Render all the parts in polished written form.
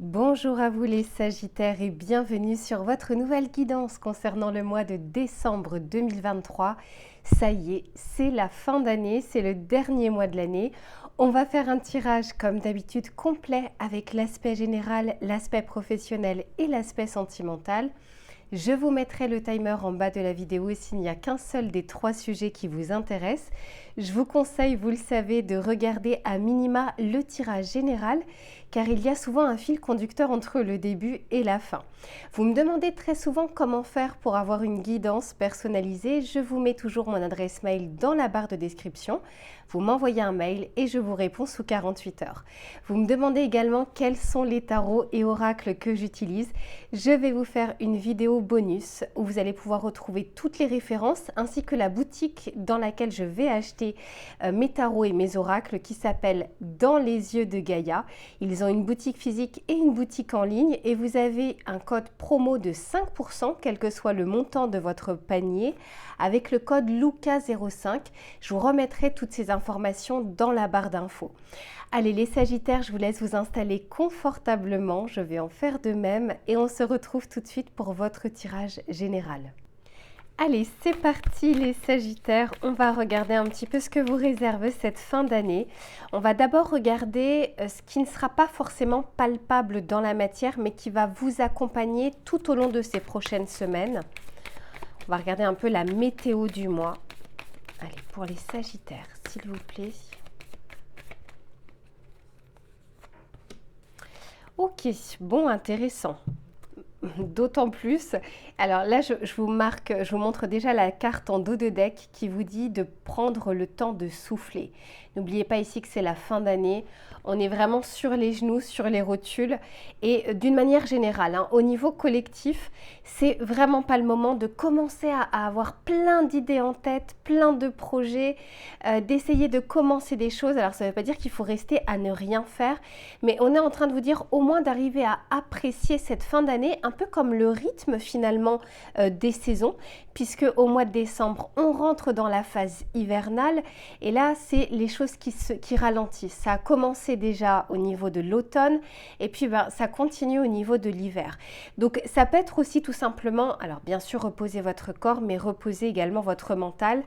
Bonjour à vous les Sagittaires et bienvenue sur votre nouvelle guidance concernant le mois de décembre 2023. Ça y est, c'est la fin d'année, c'est le dernier mois de l'année. On va faire un tirage comme d'habitude complet avec l'aspect général, l'aspect professionnel et l'aspect sentimental. Je vous mettrai le timer en bas de la vidéo s'il n'y a qu'un seul des trois sujets qui vous intéressent. Je vous conseille, vous le savez, de regarder à minima le tirage général car il y a souvent un fil conducteur entre le début et la fin. Vous me demandez très souvent comment faire pour avoir une guidance personnalisée. Je vous mets toujours mon adresse mail dans la barre de description. Vous m'envoyez un mail et je vous réponds sous 48 heures. Vous me demandez également quels sont les tarots et oracles que j'utilise. Je vais vous faire une vidéo bonus où vous allez pouvoir retrouver toutes les références ainsi que la boutique dans laquelle je vais acheter mes tarots et mes oracles qui s'appelle Dans les yeux de Gaïa. Ils ont une boutique physique et une boutique en ligne et vous avez un code promo de 5% quel que soit le montant de votre panier avec le code LUCA05. Je vous remettrai toutes ces informations dans la barre d'infos. Allez les Sagittaires, je vous laisse vous installer confortablement, je vais en faire de même et on se retrouve tout de suite pour votre tirage général. Allez, c'est parti les Sagittaires, on va regarder un petit peu ce que vous réserve cette fin d'année. On va d'abord regarder ce qui ne sera pas forcément palpable dans la matière, mais qui va vous accompagner tout au long de ces prochaines semaines. On va regarder un peu la météo du mois. Allez, pour les Sagittaires, s'il vous plaît. Ok, bon, intéressant. D'autant plus, alors là je vous montre déjà la carte en dos de deck qui vous dit de prendre le temps de souffler. N'oubliez pas ici que c'est la fin d'année, on est vraiment sur les genoux, sur les rotules et d'une manière générale, au niveau collectif, c'est vraiment pas le moment de commencer à avoir plein d'idées en tête, plein de projets, d'essayer de commencer des choses. Alors ça ne veut pas dire qu'il faut rester à ne rien faire, mais on est en train de vous dire au moins d'arriver à apprécier cette fin d'année un peu comme le rythme finalement des saisons, puisque au mois de décembre, on rentre dans la phase hivernale et là, c'est les choses qui ralentissent. Ça a commencé déjà au niveau de l'automne et puis ça continue au niveau de l'hiver. Donc ça peut être aussi tout simplement, alors bien sûr reposer votre corps, mais reposer également votre mental.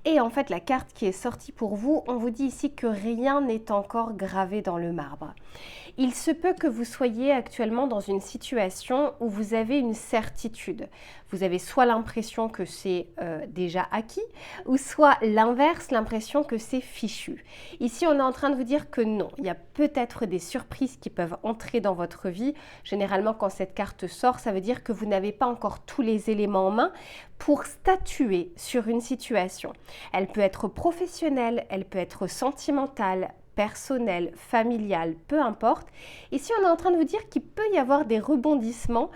Et en fait, la carte qui est sortie pour vous, on vous dit ici que rien n'est encore gravé dans le marbre. Il se peut que vous soyez actuellement dans une situation où vous avez une certitude. Vous avez soit l'impression que c'est déjà acquis, ou soit l'inverse, l'impression que c'est fichu. Ici, on est en train de vous dire que non, il y a peut-être des surprises qui peuvent entrer dans votre vie. Généralement, quand cette carte sort, ça veut dire que vous n'avez pas encore tous les éléments en main pour statuer sur une situation. Elle peut être professionnelle, elle peut être sentimentale, personnel, familial, peu importe. Ici, on est en train de vous dire qu'il peut y avoir des rebondissements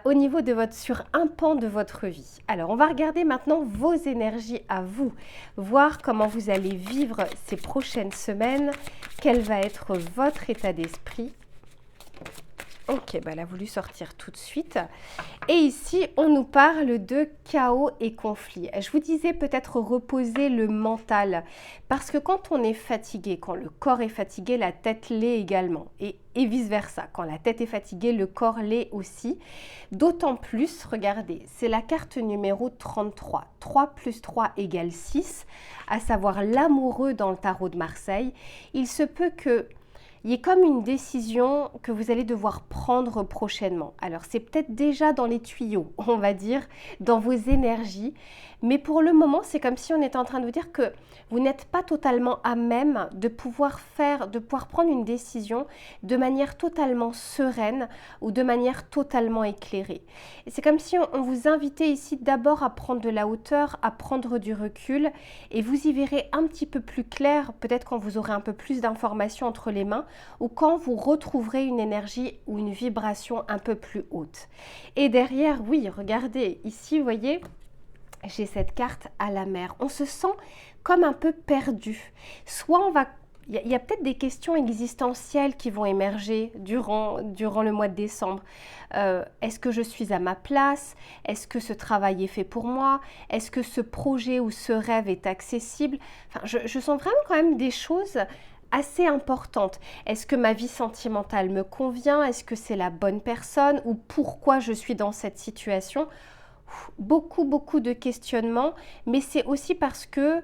au niveau de sur un pan de votre vie. Alors, on va regarder maintenant vos énergies à vous, voir comment vous allez vivre ces prochaines semaines, quel va être votre état d'esprit. Ok, elle a voulu sortir tout de suite. Et ici, on nous parle de chaos et conflit. Je vous disais peut-être reposer le mental. Parce que quand on est fatigué, quand le corps est fatigué, la tête l'est également. Et vice-versa. Quand la tête est fatiguée, le corps l'est aussi. D'autant plus, regardez, c'est la carte numéro 33. 3 plus 3 égale 6, à savoir l'amoureux dans le tarot de Marseille. Il se peut que il y a comme une décision que vous allez devoir prendre prochainement. Alors, c'est peut-être déjà dans les tuyaux, on va dire, dans vos énergies. Mais pour le moment, c'est comme si on était en train de vous dire que vous n'êtes pas totalement à même de pouvoir prendre une décision de manière totalement sereine ou de manière totalement éclairée. Et c'est comme si on vous invitait ici d'abord à prendre de la hauteur, à prendre du recul et vous y verrez un petit peu plus clair, peut-être quand vous aurez un peu plus d'informations entre les mains ou quand vous retrouverez une énergie ou une vibration un peu plus haute. Et derrière, oui, regardez, ici, vous voyez, j'ai cette carte à la mer. On se sent comme un peu perdu. Soit il y a peut-être des questions existentielles qui vont émerger durant le mois de décembre. Est-ce que je suis à ma place? Est-ce que ce travail est fait pour moi? Est-ce que ce projet ou ce rêve est accessible? Enfin, je sens vraiment quand même des choses assez importantes. Est-ce que ma vie sentimentale me convient? Est-ce que c'est la bonne personne? Ou pourquoi je suis dans cette situation? Beaucoup de questionnements, mais c'est aussi parce que,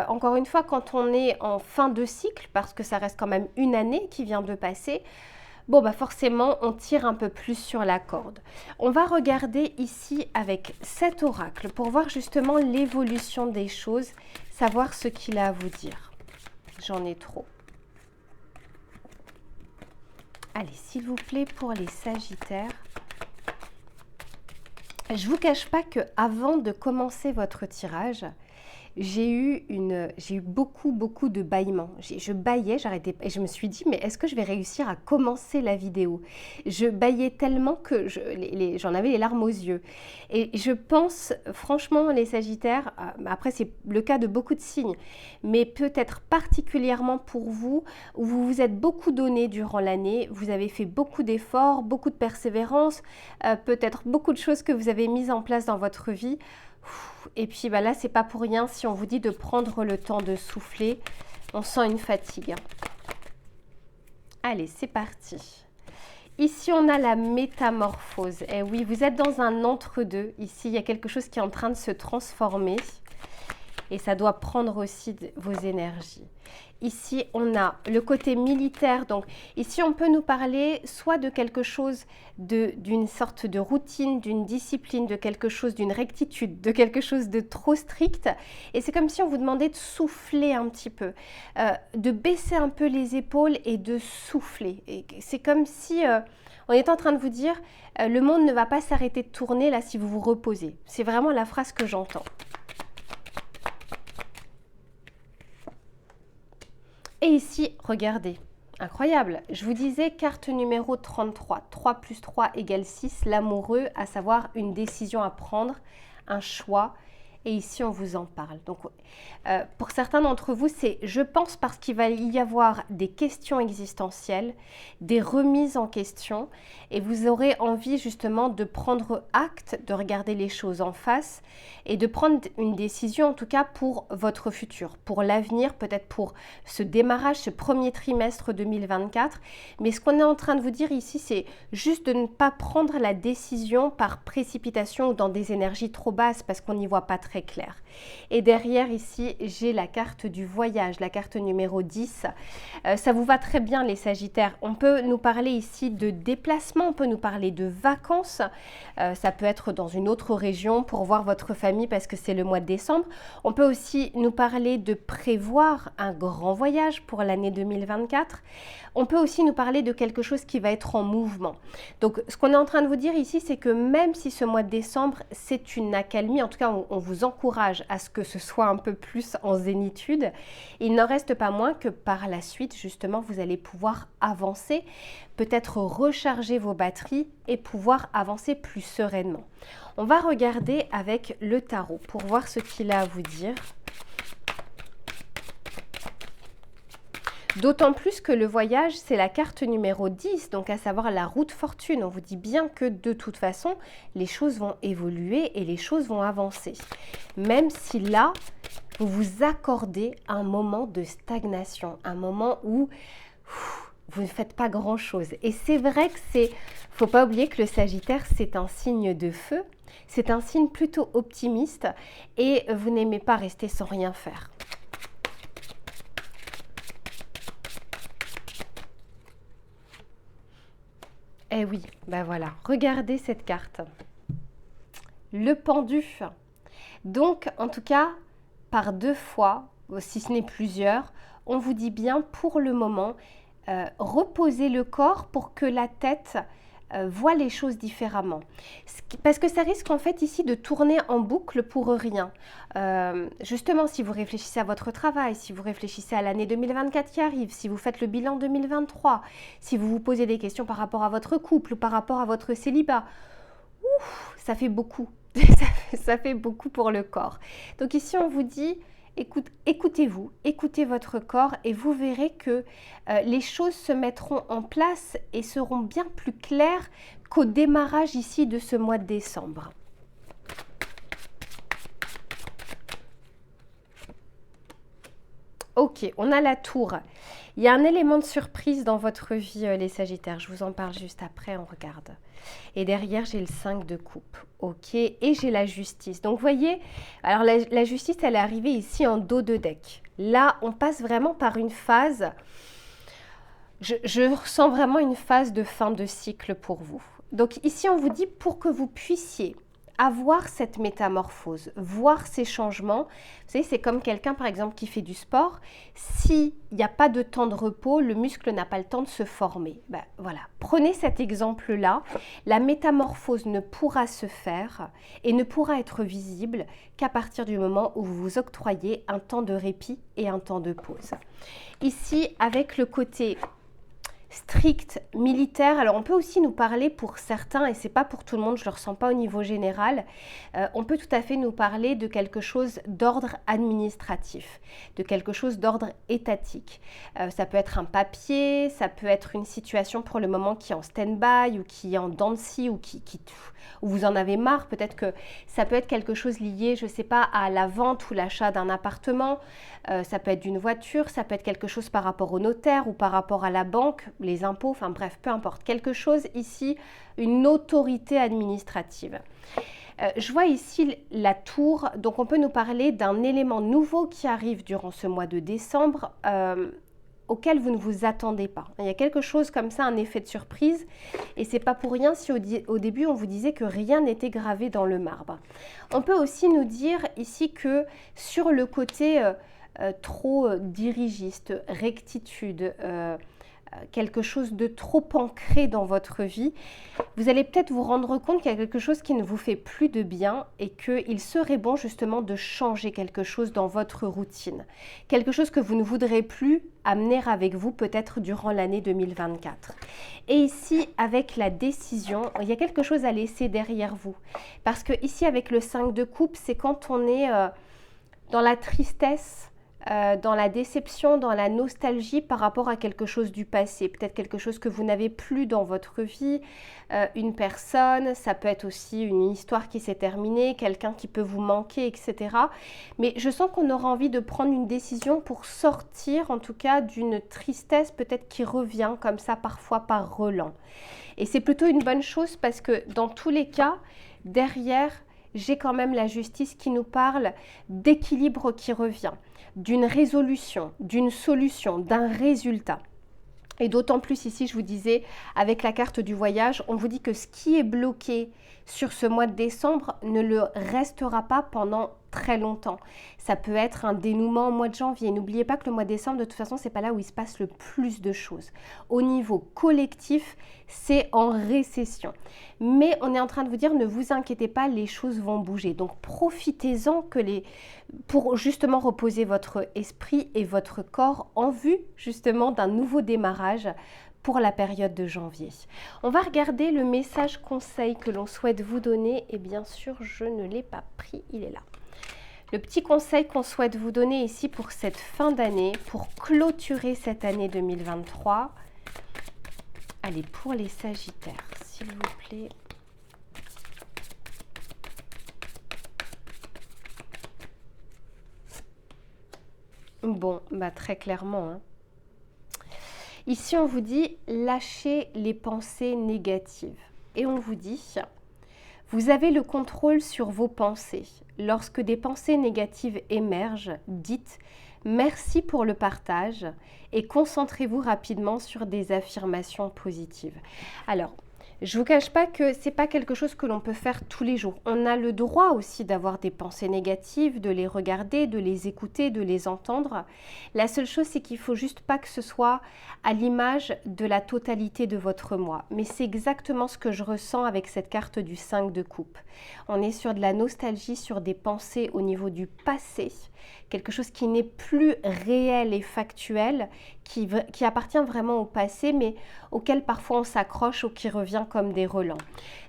encore une fois, quand on est en fin de cycle, parce que ça reste quand même une année qui vient de passer, bon, bah forcément, on tire un peu plus sur la corde. On va regarder ici avec cet oracle pour voir justement l'évolution des choses, savoir ce qu'il a à vous dire. J'en ai trop. Allez, s'il vous plaît, pour les Sagittaires. Je ne vous cache pas qu'avant de commencer votre tirage, j'ai eu beaucoup de bâillements. Je bâillais, j'arrêtais et je me suis dit, mais est-ce que je vais réussir à commencer la vidéo? Je bâillais tellement que j'en avais les larmes aux yeux. Et je pense, franchement, les Sagittaires, après c'est le cas de beaucoup de signes, mais peut-être particulièrement pour vous, où vous vous êtes beaucoup donné durant l'année, vous avez fait beaucoup d'efforts, beaucoup de persévérance, peut-être beaucoup de choses que vous avez mises en place dans votre vie. Et puis bah là, c'est pas pour rien si on vous dit de prendre le temps de souffler. On sent une fatigue. Allez, c'est parti. Ici, on a la métamorphose. Et oui, vous êtes dans un entre-deux. Ici, il y a quelque chose qui est en train de se transformer. Et ça doit prendre aussi vos énergies. Ici, on a le côté militaire. Donc, ici, on peut nous parler soit de quelque chose, d'une sorte de routine, d'une discipline, de quelque chose, d'une rectitude, de quelque chose de trop strict. Et c'est comme si on vous demandait de souffler un petit peu, de baisser un peu les épaules et de souffler. C'est comme si on est en train de vous dire, le monde ne va pas s'arrêter de tourner là si vous vous reposez. C'est vraiment la phrase que j'entends. Et ici, regardez, incroyable, je vous disais carte numéro 33, 3 plus 3 égale 6, l'amoureux, à savoir une décision à prendre, un choix, et ici on vous en parle. Donc pour certains d'entre vous, c'est je pense parce qu'il va y avoir des questions existentielles, des remises en question, et vous aurez envie justement de prendre acte, de regarder les choses en face, et de prendre une décision en tout cas pour votre futur, pour l'avenir, peut-être pour ce démarrage, ce premier trimestre 2024. Mais ce qu'on est en train de vous dire ici, c'est juste de ne pas prendre la décision par précipitation ou dans des énergies trop basses parce qu'on n'y voit pas très clair. Et derrière ici, j'ai la carte du voyage, la carte numéro 10. Ça vous va très bien les Sagittaires. On peut nous parler ici de déplacement, on peut nous parler de vacances. Ça peut être dans une autre région pour voir votre famille parce que c'est le mois de décembre. On peut aussi nous parler de prévoir un grand voyage pour l'année 2024. On peut aussi nous parler de quelque chose qui va être en mouvement. Donc, ce qu'on est en train de vous dire ici, c'est que même si ce mois de décembre, c'est une accalmie, en tout cas, on vous encourage à ce que ce soit un peu plus en zénitude, il n'en reste pas moins que par la suite, justement, vous allez pouvoir avancer, peut-être recharger vos batteries et pouvoir avancer plus sereinement. On va regarder avec le tarot pour voir ce qu'il a à vous dire. D'autant plus que le voyage, c'est la carte numéro 10, donc à savoir la route fortune. On vous dit bien que de toute façon, les choses vont évoluer et les choses vont avancer. Même si là, vous vous accordez un moment de stagnation, un moment où vous ne faites pas grand-chose. Et c'est vrai que faut pas oublier que le Sagittaire, c'est un signe de feu, c'est un signe plutôt optimiste et vous n'aimez pas rester sans rien faire. Eh oui, ben voilà, regardez cette carte. Le pendu. Donc, en tout cas, par 2 fois, si ce n'est plusieurs, on vous dit bien pour le moment, reposez le corps pour que la tête voit les choses différemment. Parce que ça risque en fait ici de tourner en boucle pour rien. Justement, si vous réfléchissez à votre travail, si vous réfléchissez à l'année 2024 qui arrive, si vous faites le bilan 2023, si vous vous posez des questions par rapport à votre couple ou par rapport à votre célibat, ça fait beaucoup. Ça fait beaucoup pour le corps. Donc ici, on vous dit, écoutez-vous, écoutez votre corps et vous verrez que les choses se mettront en place et seront bien plus claires qu'au démarrage ici de ce mois de décembre. Ok, on a la tour. Il y a un élément de surprise dans votre vie, les Sagittaires. Je vous en parle juste après, on regarde. Et derrière, j'ai le 5 de coupe. Ok, et j'ai la justice. Donc, vous voyez, alors la justice, elle est arrivée ici en dos de deck. Là, on passe vraiment par une phase. Je ressens vraiment une phase de fin de cycle pour vous. Donc, ici, on vous dit pour que vous puissiez avoir cette métamorphose, voir ces changements. Vous savez, c'est comme quelqu'un, par exemple, qui fait du sport. S'il n'y a pas de temps de repos, le muscle n'a pas le temps de se former. Ben, voilà. Prenez cet exemple-là. La métamorphose ne pourra se faire et ne pourra être visible qu'à partir du moment où vous vous octroyez un temps de répit et un temps de pause. Ici, avec le côté strict, militaire. Alors on peut aussi nous parler pour certains, et c'est pas pour tout le monde, je le ressens pas au niveau général, on peut tout à fait nous parler de quelque chose d'ordre administratif, de quelque chose d'ordre étatique. Ça peut être un papier, ça peut être une situation pour le moment qui est en stand-by ou qui est en dents de scie ou où vous en avez marre. Peut-être que ça peut être quelque chose lié, je sais pas, à la vente ou l'achat d'un appartement. Ça peut être d'une voiture, ça peut être quelque chose par rapport au notaire ou par rapport à la banque, les impôts, enfin bref, peu importe. Quelque chose ici, une autorité administrative. Je vois ici la tour, donc on peut nous parler d'un élément nouveau qui arrive durant ce mois de décembre auquel vous ne vous attendez pas. Il y a quelque chose comme ça, un effet de surprise, et c'est pas pour rien si au début on vous disait que rien n'était gravé dans le marbre. On peut aussi nous dire ici que sur le côté trop dirigiste, rectitude, quelque chose de trop ancré dans votre vie, vous allez peut-être vous rendre compte qu'il y a quelque chose qui ne vous fait plus de bien et qu'il serait bon justement de changer quelque chose dans votre routine. Quelque chose que vous ne voudrez plus amener avec vous peut-être durant l'année 2024. Et ici, avec la décision, il y a quelque chose à laisser derrière vous. Parce que ici, avec le 5 de coupe, c'est quand on est dans la tristesse, dans la déception, dans la nostalgie par rapport à quelque chose du passé, peut-être quelque chose que vous n'avez plus dans votre vie, une personne, ça peut être aussi une histoire qui s'est terminée, quelqu'un qui peut vous manquer, etc. Mais je sens qu'on aura envie de prendre une décision pour sortir en tout cas d'une tristesse peut-être qui revient comme ça parfois par relent. Et c'est plutôt une bonne chose parce que dans tous les cas, derrière, j'ai quand même la justice qui nous parle d'équilibre qui revient, d'une résolution, d'une solution, d'un résultat. Et d'autant plus ici, je vous disais, avec la carte du voyage, on vous dit que ce qui est bloqué sur ce mois de décembre ne le restera pas pendant très longtemps. Ça peut être un dénouement au mois de janvier. N'oubliez pas que le mois de décembre, de toute façon, c'est pas là où il se passe le plus de choses. Au niveau collectif, c'est en récession. Mais on est en train de vous dire, ne vous inquiétez pas, les choses vont bouger. Donc profitez-en pour justement reposer votre esprit et votre corps en vue justement d'un nouveau démarrage pour la période de janvier. On va regarder le message conseil que l'on souhaite vous donner et bien sûr je ne l'ai pas pris, il est là. Le petit conseil qu'on souhaite vous donner ici pour cette fin d'année, pour clôturer cette année 2023. Allez, pour les Sagittaires, s'il vous plaît. Bon, bah très clairement, hein. Ici, on vous dit lâchez les pensées négatives. Et on vous dit, vous avez le contrôle sur vos pensées. Lorsque des pensées négatives émergent, dites merci pour le partage et concentrez-vous rapidement sur des affirmations positives. Alors, je ne vous cache pas que ce n'est pas quelque chose que l'on peut faire tous les jours. On a le droit aussi d'avoir des pensées négatives, de les regarder, de les écouter, de les entendre. La seule chose, c'est qu'il ne faut juste pas que ce soit à l'image de la totalité de votre mois. Mais c'est exactement ce que je ressens avec cette carte du 5 de coupe. On est sur de la nostalgie, sur des pensées au niveau du passé, quelque chose qui n'est plus réel et factuel, qui appartient vraiment au passé, mais auquel parfois on s'accroche ou qui revient comme des relents.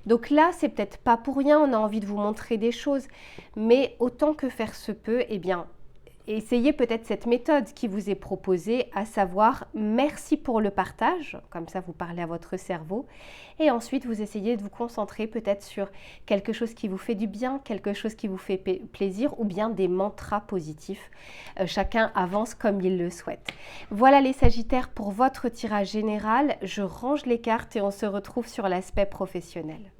Donc là, c'est peut-être pas pour rien, on a envie de vous montrer des choses, mais autant que faire se peut, eh bien, essayez peut-être cette méthode qui vous est proposée, à savoir merci pour le partage, comme ça vous parlez à votre cerveau, et ensuite vous essayez de vous concentrer peut-être sur quelque chose qui vous fait du bien, quelque chose qui vous fait plaisir, ou bien des mantras positifs. Chacun avance comme il le souhaite. Voilà les Sagittaires pour votre tirage général. Je range les cartes et on se retrouve sur l'aspect professionnel.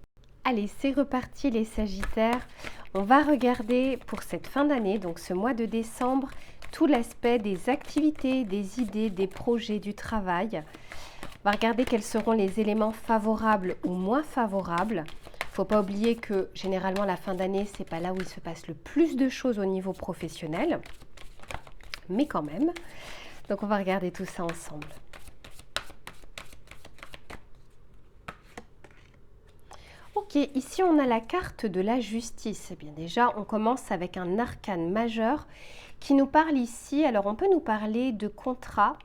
Allez, c'est reparti les Sagittaires. On va regarder pour cette fin d'année, donc ce mois de décembre, tout l'aspect des activités, des idées, des projets, du travail. On va regarder quels seront les éléments favorables ou moins favorables. Il ne faut pas oublier que généralement la fin d'année, ce n'est pas là où il se passe le plus de choses au niveau professionnel, mais quand même. Donc on va regarder tout ça ensemble. Ok, ici on a la carte de la justice. Eh bien déjà, on commence avec un arcane majeur qui nous parle ici. Alors on peut nous parler de contrat,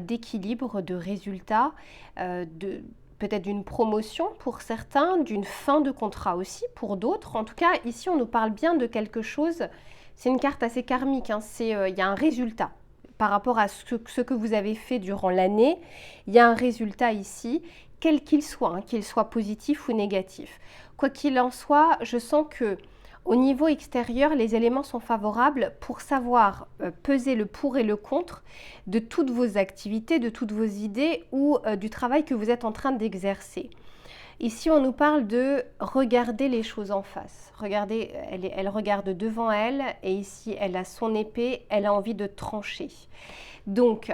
d'équilibre, de résultats, peut-être d'une promotion pour certains, d'une fin de contrat aussi pour d'autres. En tout cas, ici on nous parle bien de quelque chose. C'est une carte assez karmique, hein. Il y a un résultat. Par rapport à ce que vous avez fait durant l'année, il y a un résultat ici, quel qu'il soit, hein, qu'il soit positif ou négatif. Quoi qu'il en soit, je sens que au niveau extérieur, les éléments sont favorables pour savoir peser le pour et le contre de toutes vos activités, de toutes vos idées ou du travail que vous êtes en train d'exercer. Ici, on nous parle de regarder les choses en face. Regardez, elle regarde devant elle et ici, elle a son épée, elle a envie de trancher. Donc,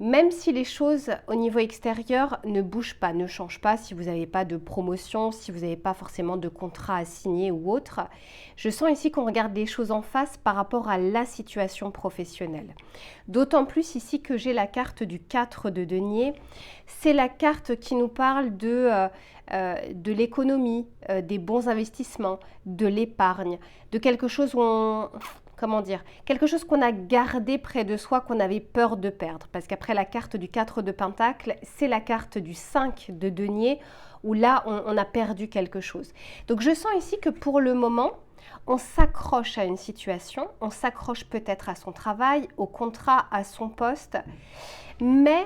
même si les choses au niveau extérieur ne bougent pas, ne changent pas, si vous n'avez pas de promotion, si vous n'avez pas forcément de contrat à signer ou autre, je sens ici qu'on regarde les choses en face par rapport à la situation professionnelle. D'autant plus ici que j'ai la carte du 4 de denier. C'est la carte qui nous parle de l'économie, des bons investissements, de l'épargne, de quelque chose où on... Comment dire, quelque chose qu'on a gardé près de soi, qu'on avait peur de perdre. Parce qu'après la carte du 4 de Pentacle, c'est la carte du 5 de denier, où là, on a perdu quelque chose. Donc je sens ici que pour le moment, on s'accroche à une situation, on s'accroche peut-être à son travail, au contrat, à son poste. Mais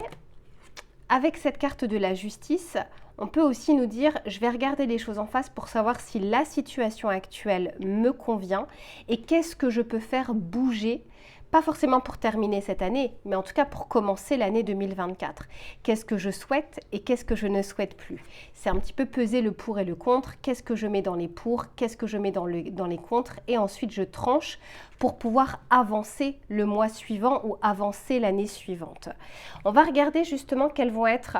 avec cette carte de la justice, on peut aussi nous dire, je vais regarder les choses en face pour savoir si la situation actuelle me convient et qu'est-ce que je peux faire bouger, pas forcément pour terminer cette année, mais en tout cas pour commencer l'année 2024. Qu'est-ce que je souhaite et qu'est-ce que je ne souhaite plus? C'est un petit peu peser le pour et le contre, qu'est-ce que je mets dans les pour, qu'est-ce que je mets dans les contre, et ensuite je tranche pour pouvoir avancer le mois suivant ou avancer l'année suivante. On va regarder justement quelles vont être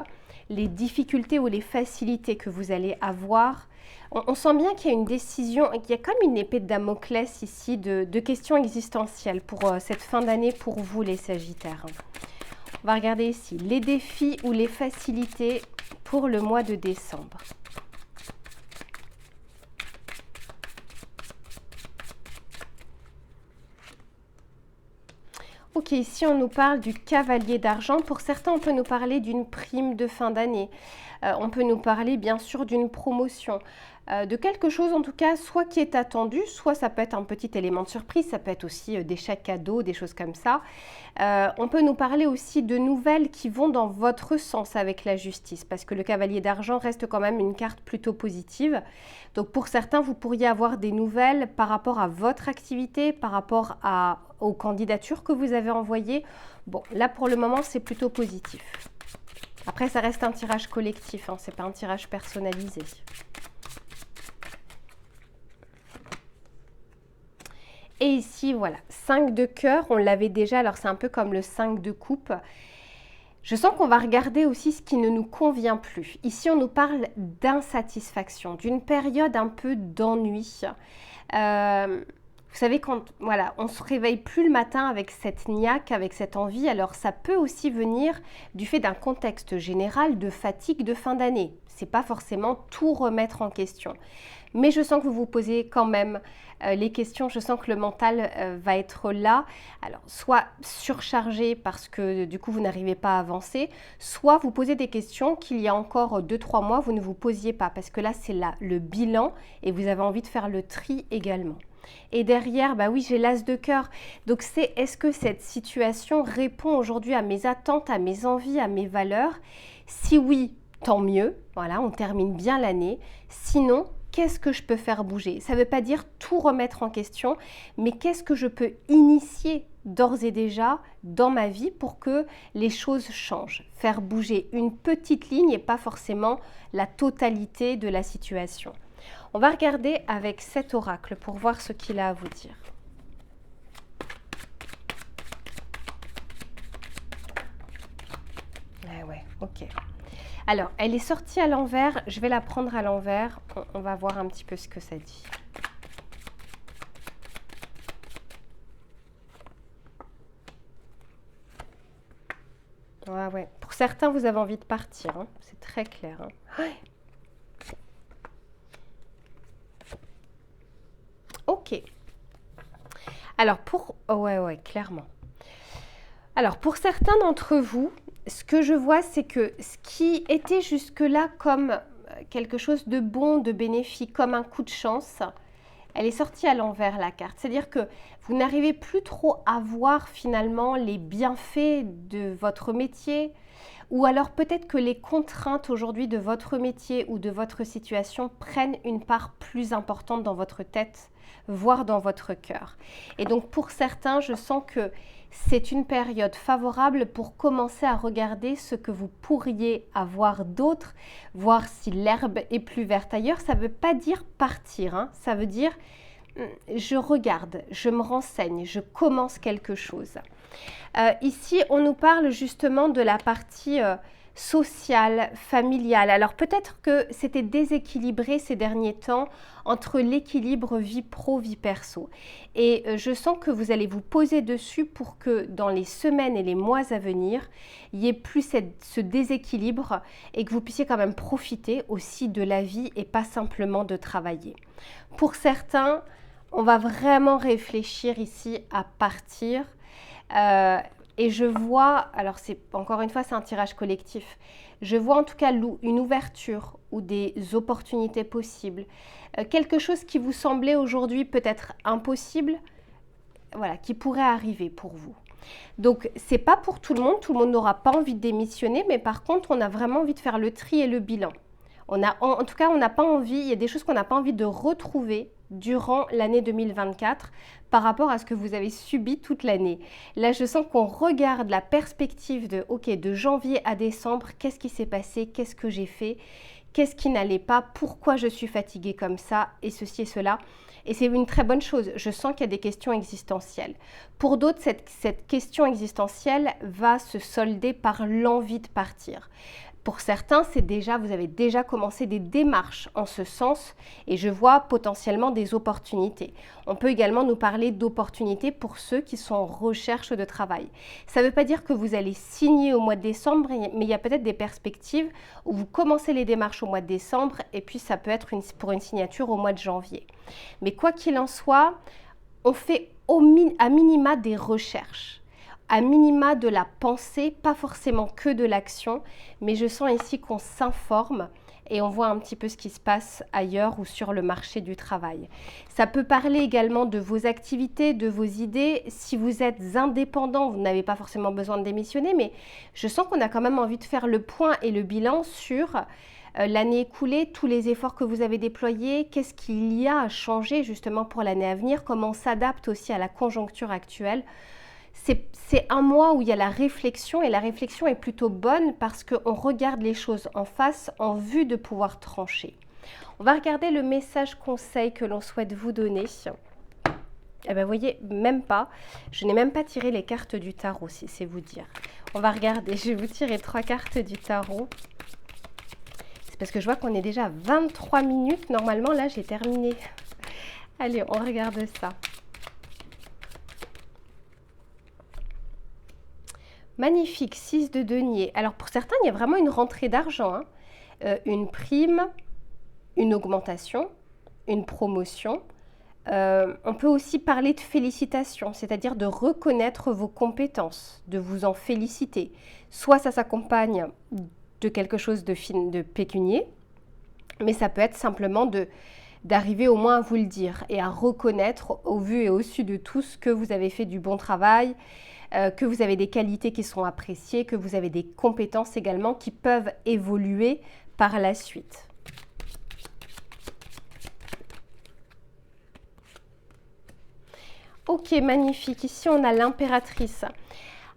les difficultés ou les facilités que vous allez avoir. On sent bien qu'il y a une décision, qu'il y a comme une épée de Damoclès ici de questions existentielles pour cette fin d'année pour vous les Sagittaires. On va regarder ici les défis ou les facilités pour le mois de décembre. Ok, ici on nous parle du cavalier d'argent. Pour certains, on peut nous parler d'une prime de fin d'année. On peut nous parler bien sûr d'une promotion, de quelque chose en tout cas, soit qui est attendu, soit ça peut être un petit élément de surprise, ça peut être aussi des chèques cadeaux, des choses comme ça. On peut nous parler aussi de nouvelles qui vont dans votre sens avec la justice, parce que le cavalier d'argent reste quand même une carte plutôt positive. Donc pour certains, vous pourriez avoir des nouvelles par rapport à votre activité, par rapport aux candidatures que vous avez envoyées. Bon, là pour le moment, c'est plutôt positif. Après, ça reste un tirage collectif, hein, ce n'est pas un tirage personnalisé. Et ici, voilà, 5 de cœur, on l'avait déjà, alors c'est un peu comme le 5 de coupe. Je sens qu'on va regarder aussi ce qui ne nous convient plus. Ici, on nous parle d'insatisfaction, d'une période un peu d'ennui. Vous savez, quand voilà, on ne se réveille plus le matin avec cette niaque, avec cette envie, alors ça peut aussi venir du fait d'un contexte général de fatigue de fin d'année. Ce n'est pas forcément tout remettre en question. Mais je sens que vous vous posez quand même les questions, je sens que le mental va être là, alors soit surchargé parce que du coup vous n'arrivez pas à avancer, soit vous posez des questions qu'il y a encore 2-3 mois vous ne vous posiez pas, parce que là c'est là le bilan et vous avez envie de faire le tri également. Et derrière, bah oui, j'ai l'as de cœur. Donc c'est, est-ce que cette situation répond aujourd'hui à mes attentes, à mes envies, à mes valeurs? Si oui, tant mieux. Voilà, on termine bien l'année. Sinon, qu'est-ce que je peux faire bouger? Ça ne veut pas dire tout remettre en question, mais qu'est-ce que je peux initier d'ores et déjà dans ma vie pour que les choses changent? Faire bouger une petite ligne et pas forcément la totalité de la situation. On va regarder avec cet oracle pour voir ce qu'il a à vous dire. Ah ouais, ok. Alors, elle est sortie à l'envers. Je vais la prendre à l'envers. On va voir un petit peu ce que ça dit. Ouais, ouais. Pour certains, vous avez envie de partir. Hein. C'est très clair. Hein. Ouais. Ok. Alors, ouais, clairement. Alors, pour certains d'entre vous, ce que je vois, c'est que ce qui était jusque-là comme quelque chose de bon, de bénéfique, comme un coup de chance, elle est sortie à l'envers, la carte. C'est-à-dire que vous n'arrivez plus trop à voir finalement les bienfaits de votre métier, ou alors peut-être que les contraintes aujourd'hui de votre métier ou de votre situation prennent une part plus importante dans votre tête, voire dans votre cœur. Et donc pour certains, je sens que c'est une période favorable pour commencer à regarder ce que vous pourriez avoir d'autre, voir si l'herbe est plus verte ailleurs. Ça ne veut pas dire partir, hein. Ça veut dire je regarde, je me renseigne, je commence quelque chose. Ici, on nous parle justement de la partie sociale, familiale. Alors peut-être que c'était déséquilibré ces derniers temps entre l'équilibre vie pro, vie perso. Et je sens que vous allez vous poser dessus pour que dans les semaines et les mois à venir, il n'y ait plus ce déséquilibre et que vous puissiez quand même profiter aussi de la vie et pas simplement de travailler. Pour certains, on va vraiment réfléchir ici à partir. Et je vois, alors c'est encore une fois c'est un tirage collectif, je vois en tout cas une ouverture ou des opportunités possibles, quelque chose qui vous semblait aujourd'hui peut-être impossible, voilà, qui pourrait arriver pour vous. Donc c'est pas pour tout le monde n'aura pas envie de démissionner, mais par contre on a vraiment envie de faire le tri et le bilan. En tout cas on n'a pas envie, il y a des choses qu'on n'a pas envie de retrouver durant l'année 2024 par rapport à ce que vous avez subi toute l'année. Là, je sens qu'on regarde la perspective de janvier à décembre, qu'est-ce qui s'est passé, qu'est-ce que j'ai fait, qu'est-ce qui n'allait pas, pourquoi je suis fatiguée comme ça, et ceci et cela. Et c'est une très bonne chose. Je sens qu'il y a des questions existentielles. Pour d'autres, cette question existentielle va se solder par l'envie de partir. Pour certains, vous avez déjà commencé des démarches en ce sens et je vois potentiellement des opportunités. On peut également nous parler d'opportunités pour ceux qui sont en recherche de travail. Ça ne veut pas dire que vous allez signer au mois de décembre, mais il y a peut-être des perspectives où vous commencez les démarches au mois de décembre et puis ça peut être pour une signature au mois de janvier. Mais quoi qu'il en soit, on fait à minima des recherches. À minima de la pensée, pas forcément que de l'action, mais je sens ici qu'on s'informe et on voit un petit peu ce qui se passe ailleurs ou sur le marché du travail. Ça peut parler également de vos activités, de vos idées. Si vous êtes indépendant, vous n'avez pas forcément besoin de démissionner, mais je sens qu'on a quand même envie de faire le point et le bilan sur l'année écoulée, tous les efforts que vous avez déployés, qu'est-ce qu'il y a à changer justement pour l'année à venir, comment on s'adapte aussi à la conjoncture actuelle. C'est un mois où il y a la réflexion et la réflexion est plutôt bonne parce qu'on regarde les choses en face en vue de pouvoir trancher. On va regarder le message conseil que l'on souhaite vous donner. Eh bien, vous voyez, même pas. Je n'ai même pas tiré les cartes du tarot, si c'est vous dire. On va regarder. Je vais vous tirer 3 cartes du tarot. C'est parce que je vois qu'on est déjà à 23 minutes. Normalement, là, j'ai terminé. Allez, on regarde ça. Magnifique, 6 de denier. Alors pour certains, il y a vraiment une rentrée d'argent, hein. Une prime, une augmentation, une promotion. On peut aussi parler de félicitations, c'est-à-dire de reconnaître vos compétences, de vous en féliciter. Soit ça s'accompagne de quelque chose de pécunier, mais ça peut être simplement d'arriver au moins à vous le dire et à reconnaître au vu et au su de tous que vous avez fait du bon travail, que vous avez des qualités qui sont appréciées, que vous avez des compétences également qui peuvent évoluer par la suite. Ok, magnifique. Ici, on a l'impératrice.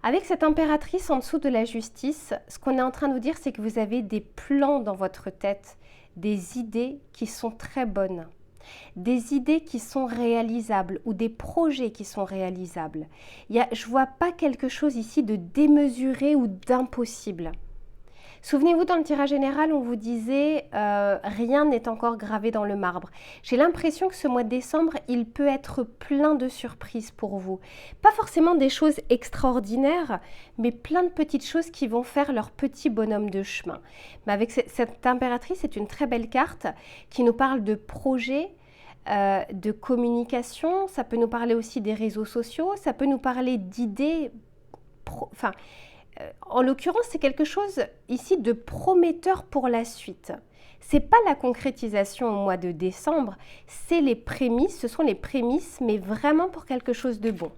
Avec cette impératrice en dessous de la justice, ce qu'on est en train de vous dire, c'est que vous avez des plans dans votre tête, des idées qui sont très bonnes, des idées qui sont réalisables ou des projets qui sont réalisables. Je ne vois pas quelque chose ici de démesuré ou d'impossible. Souvenez-vous, dans le tirage général, on vous disait rien n'est encore gravé dans le marbre. J'ai l'impression que ce mois de décembre, il peut être plein de surprises pour vous. Pas forcément des choses extraordinaires, mais plein de petites choses qui vont faire leur petit bonhomme de chemin. Mais avec cette impératrice, c'est une très belle carte qui nous parle de projets, de communication. Ça peut nous parler aussi des réseaux sociaux, ça peut nous parler d'idées, en l'occurrence, c'est quelque chose ici de prometteur pour la suite. Ce n'est pas la concrétisation au mois de décembre, c'est les prémices, ce sont les prémices, mais vraiment pour quelque chose de bon.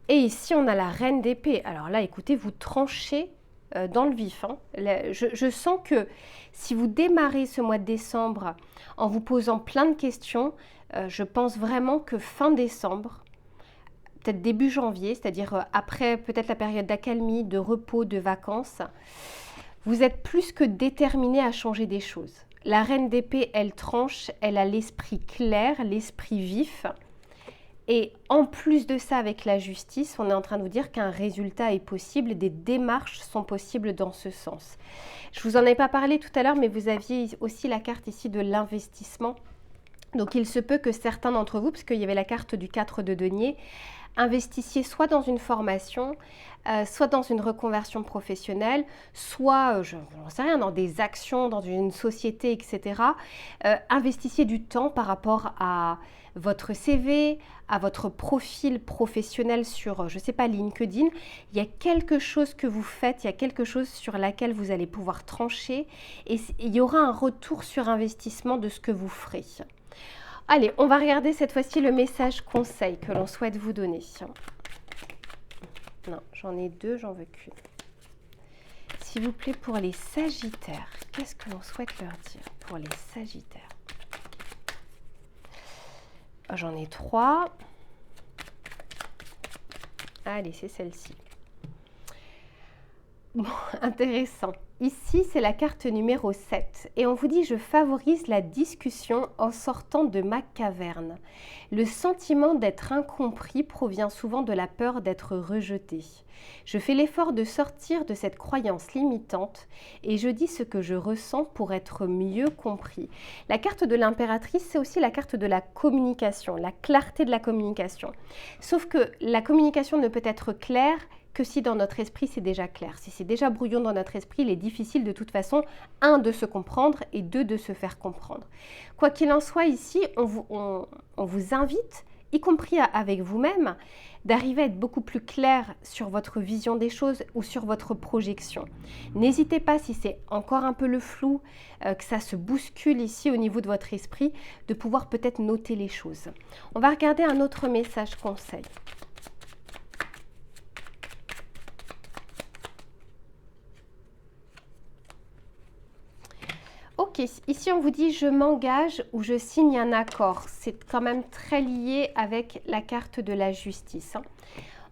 Et ici, on a la reine d'épée. Alors là, écoutez, vous tranchez dans le vif. Hein. Je sens que si vous démarrez ce mois de décembre en vous posant plein de questions, je pense vraiment que fin décembre, peut-être début janvier, c'est-à-dire après peut-être la période d'accalmie, de repos, de vacances, vous êtes plus que déterminé à changer des choses. La reine d'épée, elle tranche, elle a l'esprit clair, l'esprit vif. Et en plus de ça, avec la justice, on est en train de vous dire qu'un résultat est possible, des démarches sont possibles dans ce sens. Je ne vous en ai pas parlé tout à l'heure, mais vous aviez aussi la carte ici de l'investissement. Donc il se peut que certains d'entre vous, parce qu'il y avait la carte du 4 de denier, investissiez soit dans une formation, soit dans une reconversion professionnelle, soit, je n'en sais rien, dans des actions, dans une société, etc. Investissiez du temps par rapport à votre CV, à votre profil professionnel sur, je ne sais pas, LinkedIn. Il y a quelque chose que vous faites, il y a quelque chose sur laquelle vous allez pouvoir trancher et il y aura un retour sur investissement de ce que vous ferez. Allez, on va regarder cette fois-ci le message conseil que l'on souhaite vous donner. Non, j'en ai deux, j'en veux qu'une. S'il vous plaît, pour les Sagittaires, qu'est-ce que l'on souhaite leur dire pour les Sagittaires? J'en ai trois. Allez, c'est celle-ci. Bon, intéressant. Ici, c'est la carte numéro 7 et on vous dit « Je favorise la discussion en sortant de ma caverne ». Le sentiment d'être incompris provient souvent de la peur d'être rejeté. Je fais l'effort de sortir de cette croyance limitante et je dis ce que je ressens pour être mieux compris. La carte de l'impératrice, c'est aussi la carte de la communication, la clarté de la communication. Sauf que la communication ne peut être claire que si dans notre esprit c'est déjà clair. Si c'est déjà brouillon dans notre esprit, il est difficile de toute façon, un, de se comprendre et deux, de se faire comprendre. Quoi qu'il en soit, ici, on vous invite, y compris avec vous-même, d'arriver à être beaucoup plus clair sur votre vision des choses ou sur votre projection. N'hésitez pas, si c'est encore un peu le flou, que ça se bouscule ici au niveau de votre esprit, de pouvoir peut-être noter les choses. On va regarder un autre message conseil. Ok, ici on vous dit je m'engage ou je signe un accord. C'est quand même très lié avec la carte de la justice.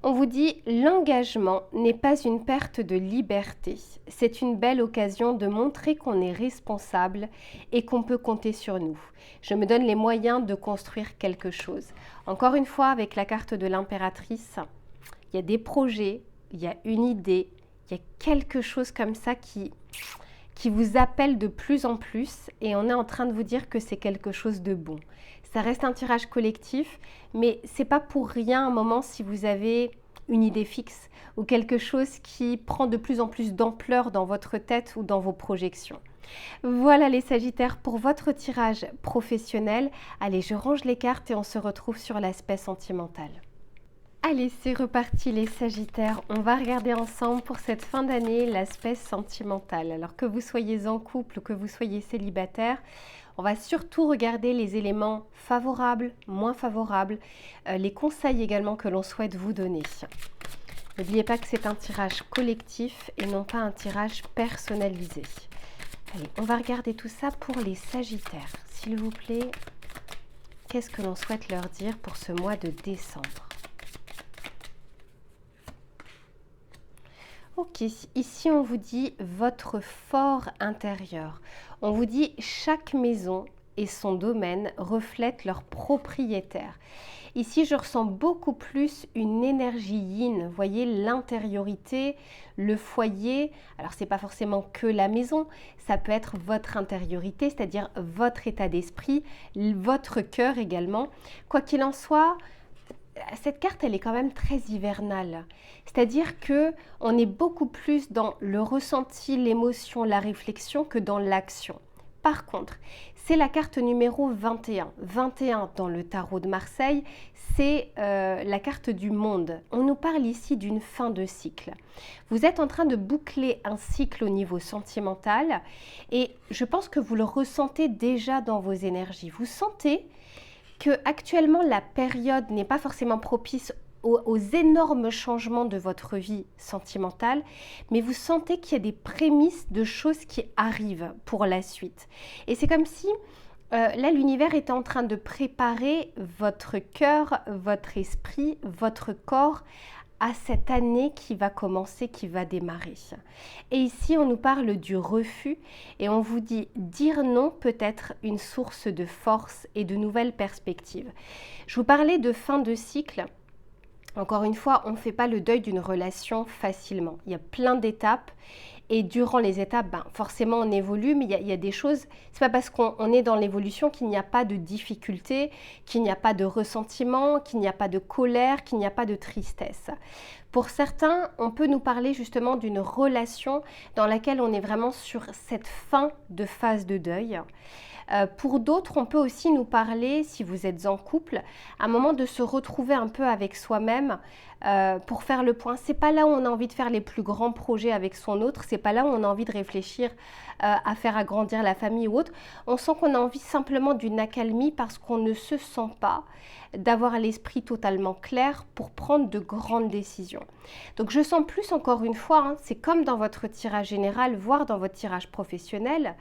On vous dit l'engagement n'est pas une perte de liberté. C'est une belle occasion de montrer qu'on est responsable et qu'on peut compter sur nous. Je me donne les moyens de construire quelque chose. Encore une fois, avec la carte de l'impératrice, il y a des projets, il y a une idée, il y a quelque chose comme ça qui vous appelle de plus en plus et on est en train de vous dire que c'est quelque chose de bon. Ça reste un tirage collectif, mais c'est pas pour rien un moment si vous avez une idée fixe ou quelque chose qui prend de plus en plus d'ampleur dans votre tête ou dans vos projections. Voilà les Sagittaires pour votre tirage professionnel. Allez, je range les cartes et on se retrouve sur l'aspect sentimental. Allez, c'est reparti les Sagittaires. On va regarder ensemble pour cette fin d'année l'aspect sentimental. Alors que vous soyez en couple ou que vous soyez célibataire, on va surtout regarder les éléments favorables, moins favorables, les conseils également que l'on souhaite vous donner. N'oubliez pas que c'est un tirage collectif et non pas un tirage personnalisé. Allez, on va regarder tout ça pour les Sagittaires. S'il vous plaît, qu'est-ce que l'on souhaite leur dire pour ce mois de décembre ? Ok, ici on vous dit votre fort intérieur. On vous dit chaque maison et son domaine reflètent leur propriétaire. Ici je ressens beaucoup plus une énergie yin, vous voyez l'intériorité, le foyer. Alors c'est pas forcément que la maison, ça peut être votre intériorité, c'est-à-dire votre état d'esprit, votre cœur également. Quoi qu'il en soit, cette carte, elle est quand même très hivernale. C'est-à-dire que on est beaucoup plus dans le ressenti, l'émotion, la réflexion que dans l'action. Par contre, c'est la carte numéro 21. 21 dans le tarot de Marseille, c'est la carte du monde. On nous parle ici d'une fin de cycle. Vous êtes en train de boucler un cycle au niveau sentimental et je pense que vous le ressentez déjà dans vos énergies. Vous sentez que actuellement la période n'est pas forcément propice aux énormes changements de votre vie sentimentale, mais vous sentez qu'il y a des prémices de choses qui arrivent pour la suite. Et c'est comme si là l'univers était en train de préparer votre cœur, votre esprit, votre corps à cette année qui va commencer, qui va démarrer. Et ici, on nous parle du refus et on vous dit dire non peut être une source de force et de nouvelles perspectives. Je vous parlais de fin de cycle. Encore une fois, on ne fait pas le deuil d'une relation facilement. Il y a plein d'étapes et durant les étapes, forcément on évolue, mais il y a des choses, c'est pas parce qu'on est dans l'évolution qu'il n'y a pas de difficultés, qu'il n'y a pas de ressentiment, qu'il n'y a pas de colère, qu'il n'y a pas de tristesse. Pour certains, on peut nous parler justement d'une relation dans laquelle on est vraiment sur cette fin de phase de deuil. Pour d'autres, on peut aussi nous parler, si vous êtes en couple, à un moment de se retrouver un peu avec soi-même pour faire le point. C'est pas là où on a envie de faire les plus grands projets avec son autre, c'est pas là où on a envie de réfléchir à faire agrandir la famille ou autre. On sent qu'on a envie simplement d'une accalmie parce qu'on ne se sent pas d'avoir l'esprit totalement clair pour prendre de grandes décisions. Donc je sens plus encore une fois, c'est comme dans votre tirage général, voire dans votre tirage professionnel,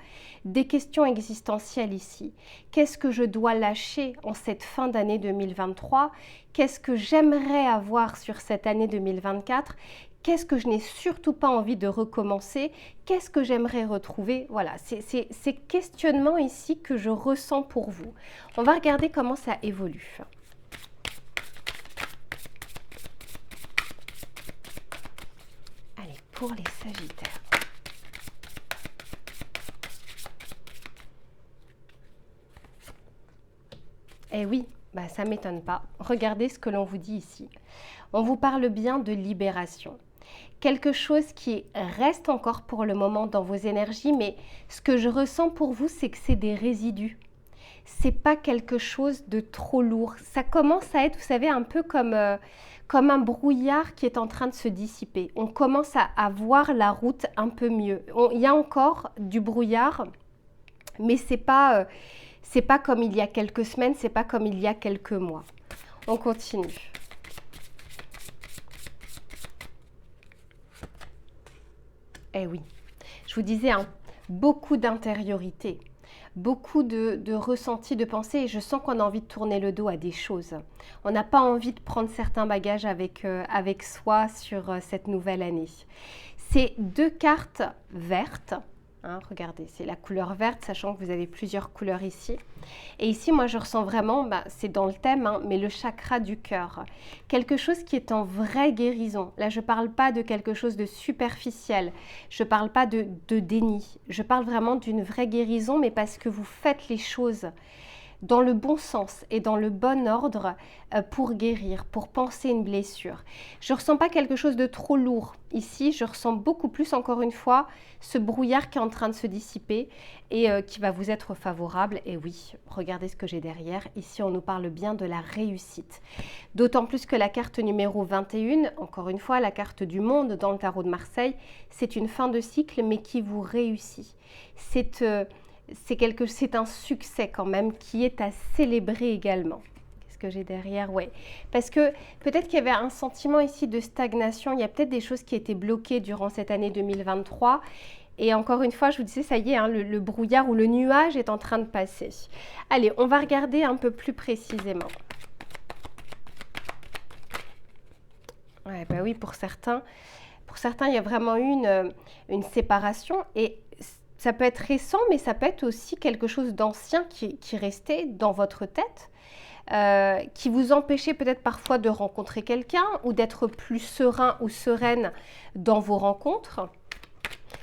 des questions existentielles ici. Qu'est-ce que je dois lâcher en cette fin d'année 2023 ? Qu'est-ce que j'aimerais avoir sur cette année 2024 ? Qu'est-ce que je n'ai surtout pas envie de recommencer? Qu'est-ce que j'aimerais retrouver? Voilà, c'est ces questionnements ici que je ressens pour vous. On va regarder comment ça évolue. Allez, pour les Sagittaires. Eh oui, ça ne m'étonne pas. Regardez ce que l'on vous dit ici. On vous parle bien de libération. Quelque chose qui reste encore pour le moment dans vos énergies, mais ce que je ressens pour vous, c'est que c'est des résidus. C'est pas quelque chose de trop lourd. Ça commence à être, vous savez, un peu comme un brouillard qui est en train de se dissiper. On commence à voir la route un peu mieux. Il y a encore du brouillard, mais c'est pas comme il y a quelques semaines, c'est pas comme il y a quelques mois. On continue. Eh oui, je vous disais, beaucoup d'intériorité, beaucoup de ressenti, de pensée, et je sens qu'on a envie de tourner le dos à des choses. On n'a pas envie de prendre certains bagages avec soi sur cette nouvelle année. C'est 2 cartes vertes. Regardez, c'est la couleur verte, sachant que vous avez plusieurs couleurs ici. Et ici, moi, je ressens vraiment, c'est dans le thème, mais le chakra du cœur. Quelque chose qui est en vraie guérison. Là, je ne parle pas de quelque chose de superficiel. Je ne parle pas de déni. Je parle vraiment d'une vraie guérison, mais parce que vous faites les choses dans le bon sens et dans le bon ordre pour guérir, pour panser une blessure. Je ne ressens pas quelque chose de trop lourd. Ici, je ressens beaucoup plus, encore une fois, ce brouillard qui est en train de se dissiper et qui va vous être favorable. Et oui, regardez ce que j'ai derrière. Ici, on nous parle bien de la réussite. D'autant plus que la carte numéro 21, encore une fois, la carte du monde dans le tarot de Marseille, c'est une fin de cycle, mais qui vous réussit. C'est un succès quand même qui est à célébrer également. Qu'est-ce que j'ai derrière? Ouais, parce que peut-être qu'il y avait un sentiment ici de stagnation, il y a peut-être des choses qui étaient bloquées durant cette année 2023. Et encore une fois, je vous disais, ça y est, hein, le brouillard ou le nuage est en train de passer. Allez, on va regarder un peu plus précisément. Ouais, bah oui, pour certains, il y a vraiment eu une séparation et ça peut être récent, mais ça peut être aussi quelque chose d'ancien qui restait dans votre tête, qui vous empêchait peut-être parfois de rencontrer quelqu'un ou d'être plus serein ou sereine dans vos rencontres.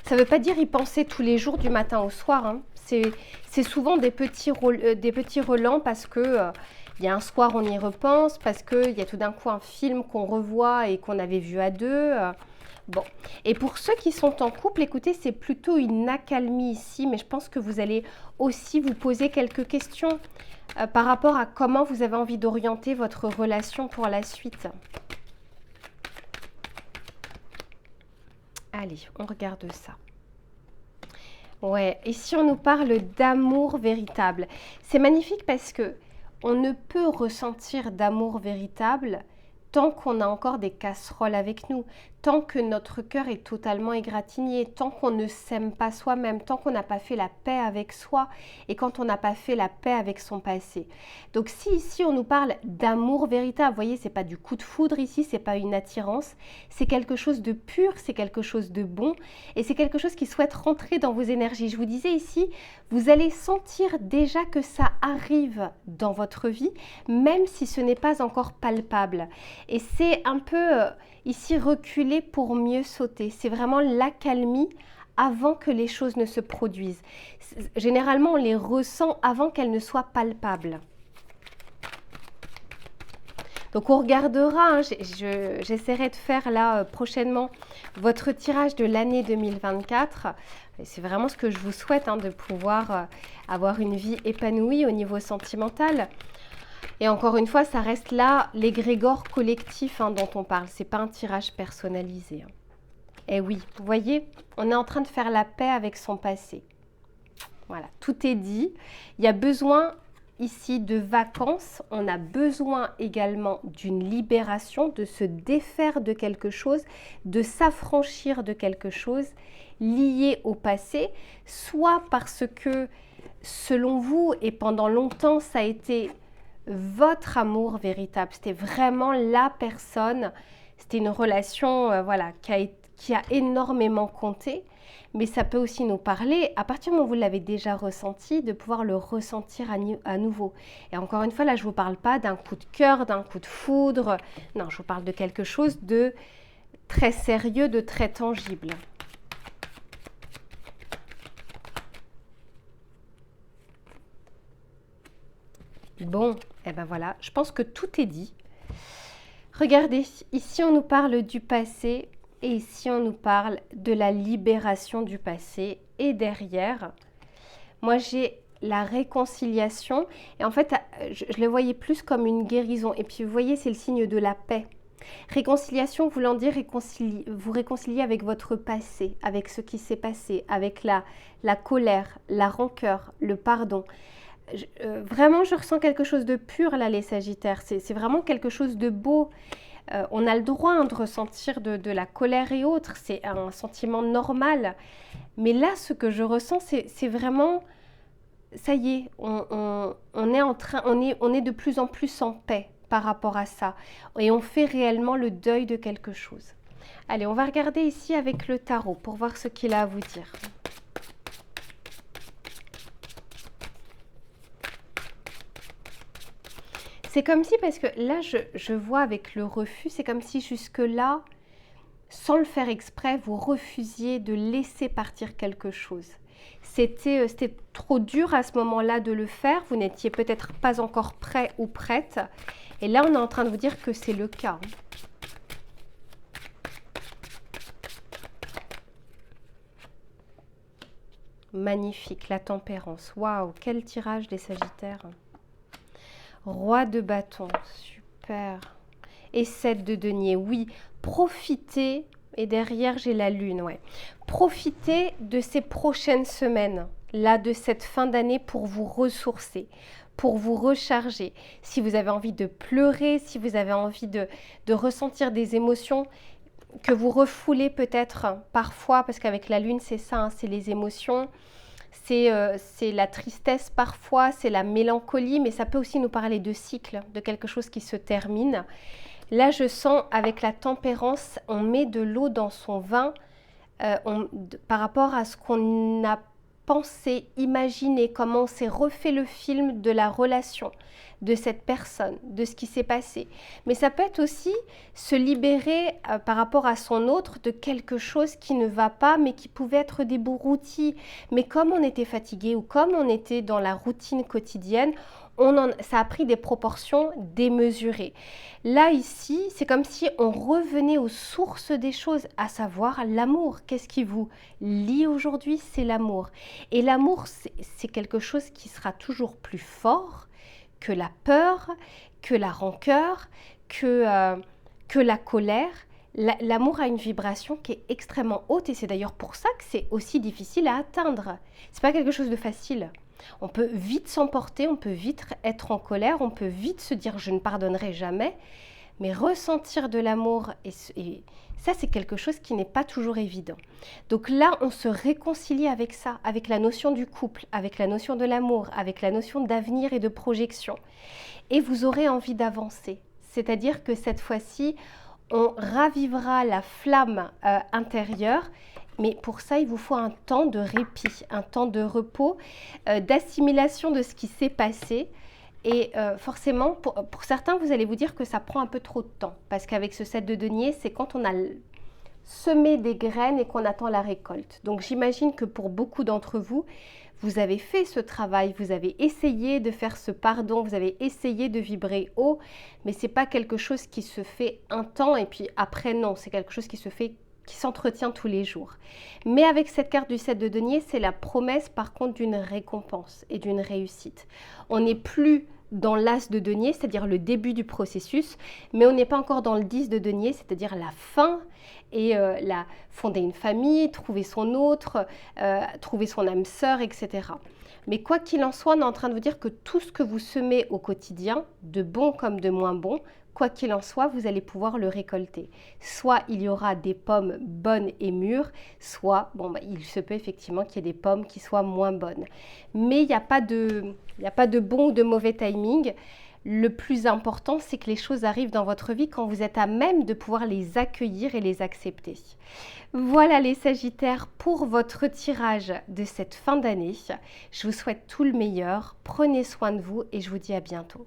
Ça ne veut pas dire y penser tous les jours du matin au soir, hein. C'est souvent des petits relents parce que il y a un soir on y repense, parce qu'il y a tout d'un coup un film qu'on revoit et qu'on avait vu à deux. Bon, et pour ceux qui sont en couple, écoutez, c'est plutôt une accalmie ici, mais je pense que vous allez aussi vous poser quelques questions par rapport à comment vous avez envie d'orienter votre relation pour la suite. Allez, on regarde ça. Ouais, ici on nous parle d'amour véritable. C'est magnifique parce que on ne peut ressentir d'amour véritable tant qu'on a encore des casseroles avec nous, tant que notre cœur est totalement égratigné, tant qu'on ne s'aime pas soi-même, tant qu'on n'a pas fait la paix avec soi et quand on n'a pas fait la paix avec son passé. Donc si ici on nous parle d'amour véritable, vous voyez, c'est pas du coup de foudre ici, c'est pas une attirance, c'est quelque chose de pur, c'est quelque chose de bon et c'est quelque chose qui souhaite rentrer dans vos énergies. Je vous disais ici, vous allez sentir déjà que ça arrive dans votre vie, même si ce n'est pas encore palpable. Et c'est un peu ici reculer pour mieux sauter. C'est vraiment l'accalmie avant que les choses ne se produisent. Généralement, on les ressent avant qu'elles ne soient palpables. Donc on regardera, hein, j'essaierai de faire là prochainement votre tirage de l'année 2024. C'est vraiment ce que je vous souhaite, hein, de pouvoir avoir une vie épanouie au niveau sentimental. Et encore une fois, ça reste là l'égrégore collectif, hein, dont on parle. Ce n'est pas un tirage personnalisé. Hein. Et oui, vous voyez, on est en train de faire la paix avec son passé. Voilà, tout est dit. Il y a besoin ici de vacances. On a besoin également d'une libération, de se défaire de quelque chose, de s'affranchir de quelque chose lié au passé, soit parce que, selon vous, et pendant longtemps, ça a été votre amour véritable, c'était vraiment la personne, c'était une relation voilà, qui a énormément compté, mais ça peut aussi nous parler, à partir du moment où vous l'avez déjà ressenti, de pouvoir le ressentir à nouveau. Et encore une fois, là, je ne vous parle pas d'un coup de cœur, d'un coup de foudre, non, je vous parle de quelque chose de très sérieux, de très tangible. Bon, et ben voilà, je pense que tout est dit. Regardez, ici on nous parle du passé et ici on nous parle de la libération du passé. Et derrière, moi j'ai la réconciliation. Et en fait, je le voyais plus comme une guérison. Et puis vous voyez, c'est le signe de la paix. Réconciliation voulant dire vous réconcilier avec votre passé, avec ce qui s'est passé, avec la colère, la rancœur, le pardon. Vraiment, je ressens quelque chose de pur là, les Sagittaires. C'est vraiment quelque chose de beau. On a le droit, hein, de ressentir de la colère et autres. C'est un sentiment normal. Mais là, ce que je ressens, c'est vraiment... Ça y est, on est de plus en plus en paix par rapport à ça. Et on fait réellement le deuil de quelque chose. Allez, on va regarder ici avec le tarot pour voir ce qu'il a à vous dire. C'est comme si, parce que là, je vois avec le refus, c'est comme si jusque-là, sans le faire exprès, vous refusiez de laisser partir quelque chose. C'était trop dur à ce moment-là de le faire. Vous n'étiez peut-être pas encore prêt ou prête. Et là, on est en train de vous dire que c'est le cas. Magnifique, la tempérance. Waouh, quel tirage des Sagittaires. Roi de bâton, super. Et 7 de denier, oui. Profitez, et derrière j'ai la lune, ouais. Profitez de ces prochaines semaines, là, de cette fin d'année pour vous ressourcer, pour vous recharger. Si vous avez envie de pleurer, si vous avez envie de ressentir des émotions que vous refoulez peut-être parfois, parce qu'avec la lune, c'est ça, hein, c'est les émotions. C'est la tristesse parfois, c'est la mélancolie, mais ça peut aussi nous parler de cycle, de quelque chose qui se termine. Là, je sens avec la tempérance, on met de l'eau dans son vin par rapport à ce qu'on a pensé, imaginé, comment on s'est refait le film de la relation, de cette personne, de ce qui s'est passé. Mais ça peut être aussi se libérer par rapport à son autre de quelque chose qui ne va pas, mais qui pouvait être des bourroutis. Mais comme on était fatigué ou comme on était dans la routine quotidienne, ça a pris des proportions démesurées. Là, ici, c'est comme si on revenait aux sources des choses, à savoir l'amour. Qu'est-ce qui vous lie aujourd'hui? C'est l'amour. Et l'amour, c'est quelque chose qui sera toujours plus fort que la peur, que la rancœur, que la colère. L'amour a une vibration qui est extrêmement haute et c'est d'ailleurs pour ça que c'est aussi difficile à atteindre. C'est pas quelque chose de facile. On peut vite s'emporter, on peut vite être en colère, on peut vite se dire je ne pardonnerai jamais, mais ressentir de l'amour, et ça c'est quelque chose qui n'est pas toujours évident. Donc là, on se réconcilie avec ça, avec la notion du couple, avec la notion de l'amour, avec la notion d'avenir et de projection. Et vous aurez envie d'avancer. C'est-à-dire que cette fois-ci, on ravivera la flamme intérieure. Mais pour ça, il vous faut un temps de répit, un temps de repos, d'assimilation de ce qui s'est passé. Et forcément, pour certains, vous allez vous dire que ça prend un peu trop de temps. Parce qu'avec ce 7 de denier, c'est quand on a semé des graines et qu'on attend la récolte. Donc j'imagine que pour beaucoup d'entre vous, vous avez fait ce travail, vous avez essayé de faire ce pardon, vous avez essayé de vibrer haut, mais ce n'est pas quelque chose qui se fait un temps et puis après non, c'est quelque chose qui se fait, qui s'entretient tous les jours. Mais avec cette carte du 7 de denier, c'est la promesse par contre d'une récompense et d'une réussite. On n'est plus dans l'as de denier, c'est-à-dire le début du processus, mais on n'est pas encore dans le 10 de denier, c'est-à-dire la fin et fonder une famille, trouver son autre, trouver son âme sœur, etc. Mais quoi qu'il en soit, on est en train de vous dire que tout ce que vous semez au quotidien, de bon comme de moins bon, quoi qu'il en soit, vous allez pouvoir le récolter. Soit il y aura des pommes bonnes et mûres, soit il se peut effectivement qu'il y ait des pommes qui soient moins bonnes. Mais il n'y a pas de bon ou de mauvais timing. Le plus important, c'est que les choses arrivent dans votre vie quand vous êtes à même de pouvoir les accueillir et les accepter. Voilà les Sagittaires pour votre tirage de cette fin d'année. Je vous souhaite tout le meilleur. Prenez soin de vous et je vous dis à bientôt.